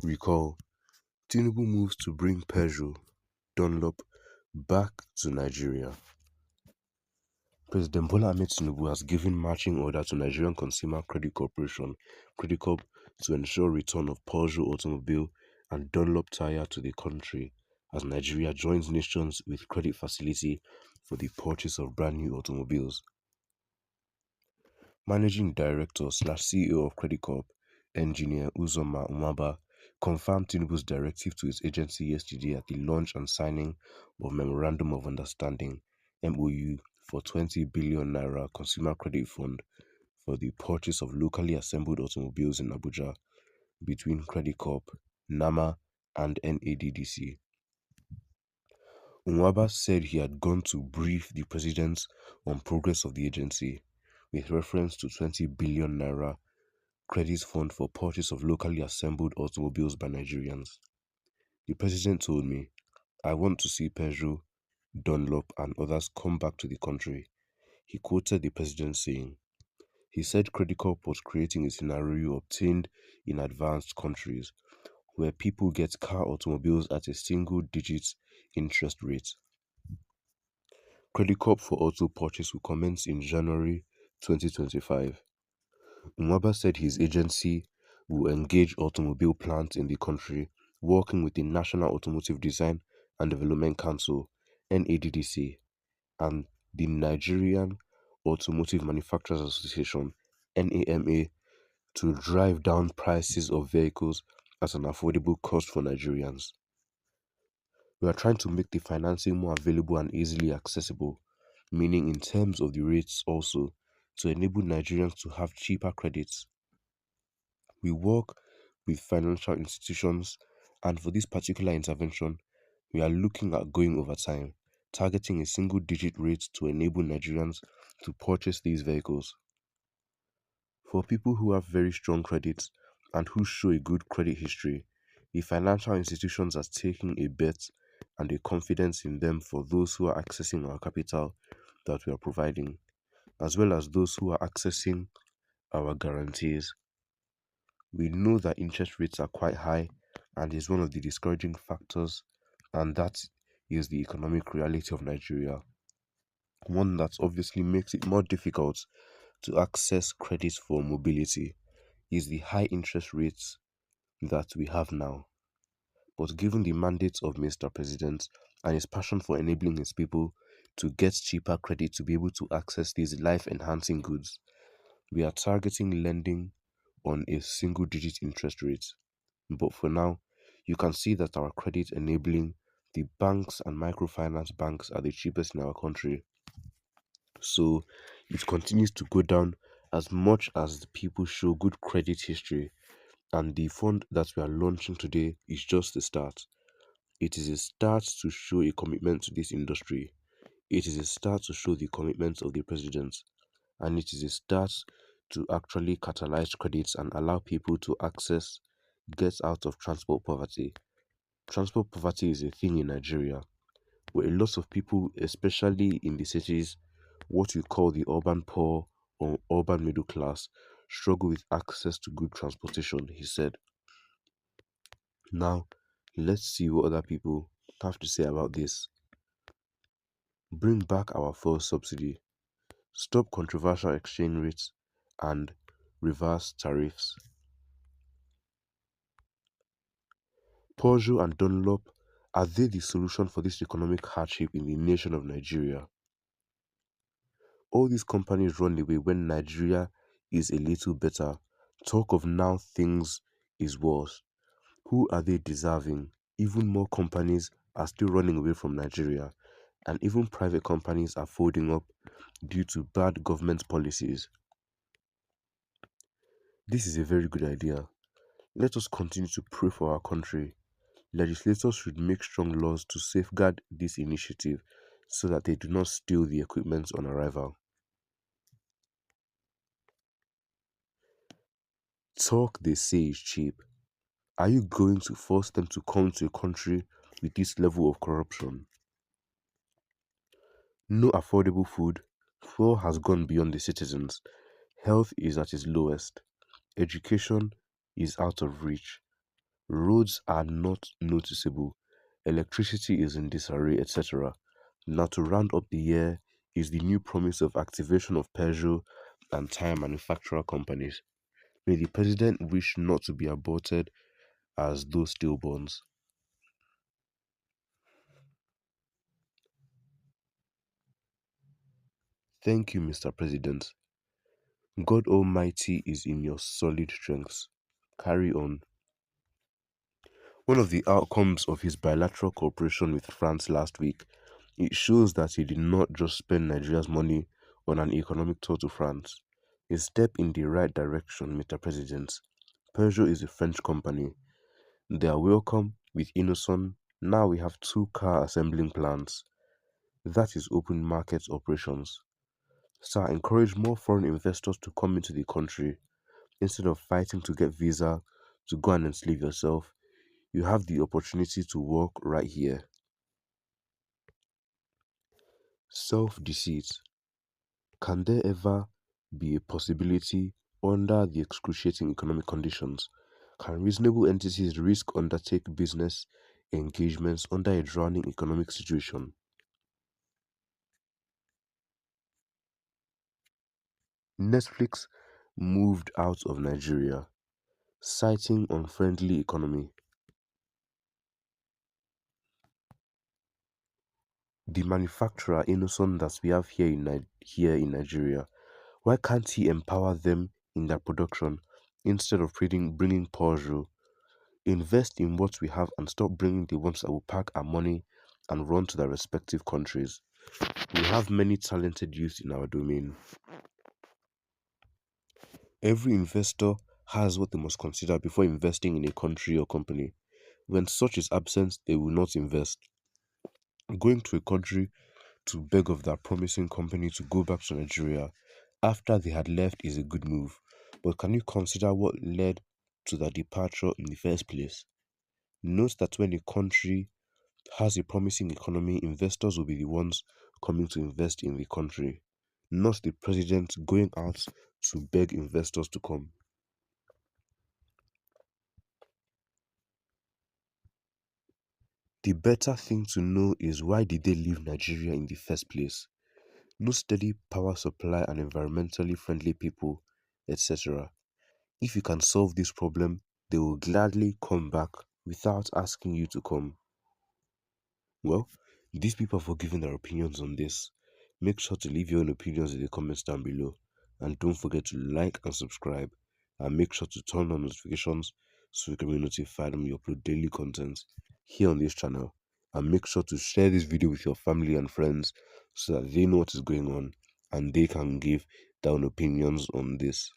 Recall, Tinubu moves to bring Peugeot, Dunlop back to Nigeria. President Bola Ahmed Tinubu has given marching order to Nigerian Consumer Credit Corporation, Credicorp, to ensure return of Peugeot automobile and Dunlop tire to the country as Nigeria joins nations with credit facility for the purchase of brand new automobiles. Managing Director / CEO of Credicorp, Engineer Uzoma Umaba, confirmed Tinubu's directive to his agency yesterday at the launch and signing of Memorandum of Understanding (MOU) for 20 billion naira consumer credit fund for the purchase of locally assembled automobiles in Abuja between Credicorp, NAMA, and NADDC. Umaba said he had gone to brief the president on progress of the agency, with reference to 20 billion naira credit fund for purchase of locally assembled automobiles by Nigerians. The president told me, "I want to see Peugeot, Dunlop and others come back to the country." He quoted the president saying, he said Credicorp was creating a scenario obtained in advanced countries where people get car automobiles at a single-digit interest rate. Credicorp for auto purchase will commence in January 2025. Umaba said his agency will engage automobile plants in the country, working with the National Automotive Design and Development Council (NADDC) and the Nigerian Automotive Manufacturers Association (NAMA) to drive down prices of vehicles at an affordable cost for Nigerians. We are trying to make the financing more available and easily accessible, meaning in terms of the rates also, to enable Nigerians to have cheaper credits. We work with financial institutions, and for this particular intervention, we are looking at going over time, targeting a single-digit rate to enable Nigerians to purchase these vehicles. For people who have very strong credit and who show a good credit history, the financial institutions are taking a bet and a confidence in them for those who are accessing our capital that we are providing, as well as those who are accessing our guarantees. We know that interest rates are quite high and is one of the discouraging factors, and that is the economic reality of Nigeria. One that obviously makes it more difficult to access credit for mobility is the high interest rates that we have now. But given the mandate of Mr. President and his passion for enabling his people to get cheaper credit to be able to access these life-enhancing goods, we are targeting lending on a single-digit interest rate. But for now, you can see that our credit enabling the banks and microfinance banks are the cheapest in our country. So it continues to go down as much as the people show good credit history, and the fund that we are launching today is just a start. It is a start to show a commitment to this industry. It is a start to show the commitment of the president, and it is a start to actually catalyze credits and allow people to get out of transport poverty. Transport poverty is a thing in Nigeria, where a lot of people, especially in the cities, what we call the urban poor or urban middle class, struggle with access to good transportation, he said. Now, let's see what other people have to say about this. Bring back our fuel subsidy, stop controversial exchange rates, and reverse tariffs. Peugeot and Dunlop, are they the solution for this economic hardship in the nation of Nigeria? All these companies run away when Nigeria is a little better. Talk of now things is worse. Who are they deserving? Even more companies are still running away from Nigeria, and even private companies are folding up due to bad government policies. This is a very good idea. Let us continue to pray for our country. Legislators should make strong laws to safeguard this initiative so that they do not steal the equipment on arrival. Talk they say is cheap. Are you going to force them to come to a country with this level of corruption? No affordable food. Fuel has gone beyond the citizens. Health is at its lowest. Education is out of reach. Roads are not noticeable. Electricity is in disarray, etc. Now, to round up the year, is the new promise of activation of Peugeot and tire manufacturer companies. May the president wish not to be aborted as those stillborns. Thank you, Mr. President. God Almighty is in your solid strength. Carry on. One of the outcomes of his bilateral cooperation with France last week, it shows that he did not just spend Nigeria's money on an economic tour to France. A step in the right direction, Mr. President. Peugeot is a French company. They are welcome with Innocent. Now we have two car assembling plants. That is open market operations. Sir, encourage more foreign investors to come into the country. Instead of fighting to get visa to go and enslave yourself, you have the opportunity to work right here. Self-deceit. Can there ever be a possibility under the excruciating economic conditions? Can reasonable entities risk undertake business engagements under a drowning economic situation? Netflix moved out of Nigeria, citing unfriendly economy. The manufacturer Innocent that we have here in Nigeria, why can't he empower them in their production instead of bringing Peugeot? Invest in what we have and stop bringing the ones that will pack our money and run to their respective countries. We have many talented youth in our domain. Every investor has what they must consider before investing in a country or company. When such is absent, they will not invest. Going to a country to beg of that promising company to go back to Nigeria after they had left is a good move. But can you consider what led to their departure in the first place? Note that when a country has a promising economy, investors will be the ones coming to invest in the country, not the president going out to beg investors to come. The better thing to know is why did they leave Nigeria in the first place? No steady power supply and environmentally friendly people, etc. If you can solve this problem, they will gladly come back without asking you to come. Well, these people have given their opinions on this. Make sure to leave your own opinions in the comments down below. And don't forget to like and subscribe. And make sure to turn on notifications so you can be notified when we upload daily content here on this channel. And make sure to share this video with your family and friends so that they know what is going on and they can give their own opinions on this.